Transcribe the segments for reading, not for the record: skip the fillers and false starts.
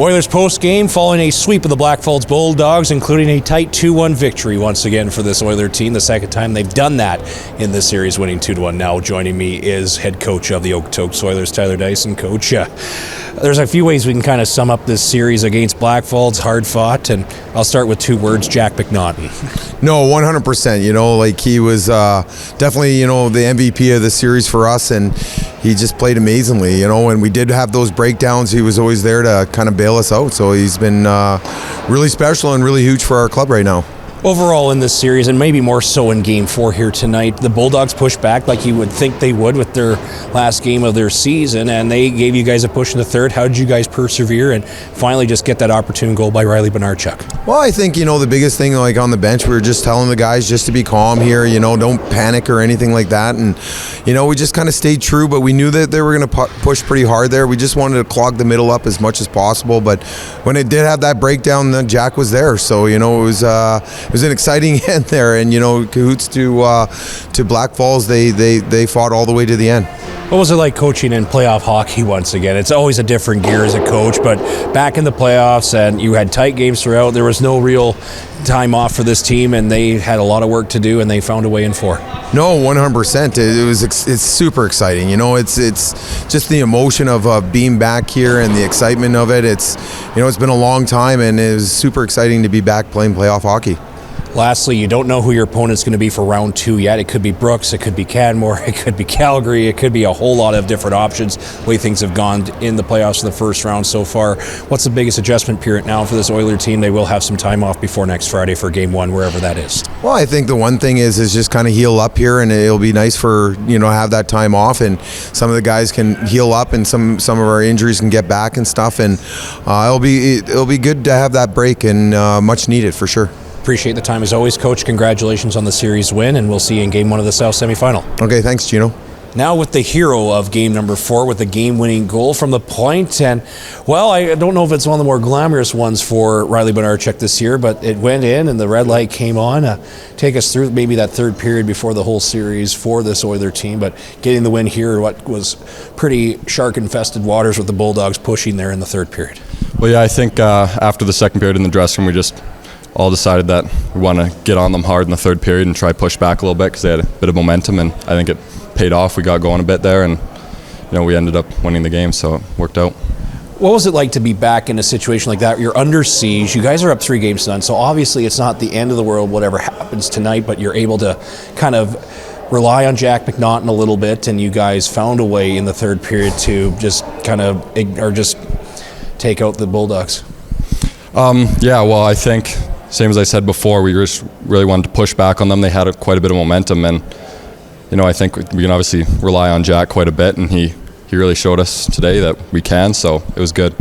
Oilers post-game following a sweep of the Blackfalds Bulldogs, including a tight 2-1 victory once again for this Oiler team. The second time they've done that in this series, winning 2-1. Now joining me is head coach of the Okotoks Oilers, Tyler Deis. And Coach, there's a few ways we can kind of sum up this series against Blackfalds, hard fought, and I'll start with two words: Jack McNaughton. No, 100%. He was definitely, the MVP of the series for us, and he just played amazingly. When we did have those breakdowns, he was always there to kind of bail us out. So he's been really special and really huge for our club right now. Overall in this series, and maybe more so in Game 4 here tonight, the Bulldogs pushed back like you would think they would with their last game of their season, and they gave you guys a push in the third. How did you guys persevere and finally just get that opportune goal by Bodnarchuk? Well, I think, the biggest thing, on the bench, we were just telling the guys just to be calm here, don't panic or anything like that. And, we just kind of stayed true, but we knew that they were going to push pretty hard there. We just wanted to clog the middle up as much as possible. But when it did have that breakdown, then Jack was there. So, it was an exciting end there, and cahoots to Blackfalds. They fought all the way to the end. What was it like coaching in playoff hockey once again? It's always a different gear as a coach, but back in the playoffs, and you had tight games throughout. There was no real time off for this team, and they had a lot of work to do, and they found a way in 4. No, 100%. It's super exciting. It's just the emotion of being back here and the excitement of it. It's been a long time, and it was super exciting to be back playing playoff hockey. Lastly, you don't know who your opponent's going to be for round 2 yet. It could be Brooks, it could be Canmore, it could be Calgary, it could be a whole lot of different options, the way things have gone in the playoffs in the first round so far. What's the biggest adjustment period now for this Oiler team? They will have some time off before next Friday for Game 1, wherever that is. Well, I think the one thing is just kind of heal up here, and it'll be nice for, have that time off, and some of the guys can heal up, and some of our injuries can get back and stuff, and it'll be good to have that break, and much needed for sure. Appreciate the time as always, Coach. Congratulations on the series win, and we'll see you in Game 1 of the South semifinal. Okay, thanks, Gino. Now with the hero of game number 4 with the game-winning goal from the point. And, well, I don't know if it's one of the more glamorous ones for Bodnarchuk this year, but it went in and the red light came on. Take us through maybe that third period before the whole series for this Oiler team, but getting the win here, what was pretty shark-infested waters with the Bulldogs pushing there in the third period. Well, yeah, I think after the second period in the dressing room, we just all decided that we want to get on them hard in the third period and try push back a little bit because they had a bit of momentum, and I think it paid off. We got going a bit there, and we ended up winning the game, so it worked out. What was it like to be back in a situation like that? You're under siege. You guys are up 3 games to none, so obviously it's not the end of the world whatever happens tonight, but you're able to kind of rely on Jack McNaughton a little bit, and you guys found a way in the third period to just kind of just take out the Bulldogs. Yeah, well, I think same as I said before, we just really wanted to push back on them. They had quite a bit of momentum, and I think we can obviously rely on Jack quite a bit, and he really showed us today that we can, so it was good.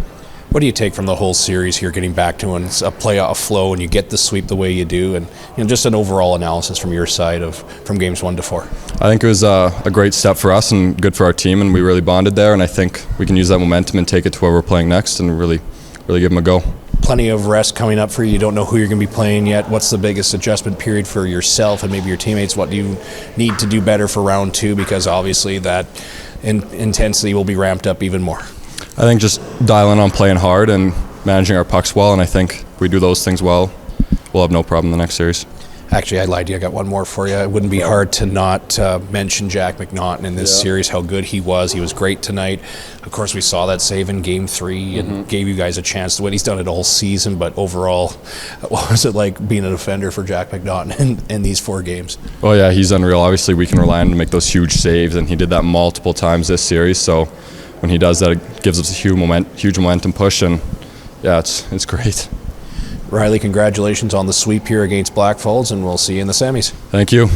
What do you take from the whole series here, getting back to when it's a playoff flow and you get the sweep the way you do, and just an overall analysis from your side from games 1 to 4? I think it was a great step for us and good for our team, and we really bonded there, and I think we can use that momentum and take it to where we're playing next and really give them a go. Plenty of rest coming up for you. You don't know who you're going to be playing yet. What's the biggest adjustment period for yourself and maybe your teammates? What do you need to do better for round 2? Because obviously that intensity will be ramped up even more. I think just dialing on playing hard and managing our pucks well, and I think if we do those things well, we'll have no problem in the next series. Actually, I lied to you. I got one more for you. It wouldn't be hard to not mention Jack McNaughton in this series, how good he was. He was great tonight. Of course, we saw that save in Game 3 and gave you guys a chance to win. He's done it all season, but overall, what was it like being a defender for Jack McNaughton in these 4 games? Oh, yeah, he's unreal. Obviously, we can rely on him to make those huge saves, and he did that multiple times this series. So when he does that, it gives us a huge momentum push, and, yeah, it's great. Riley, congratulations on the sweep here against Blackfalds, and we'll see you in the semis. Thank you.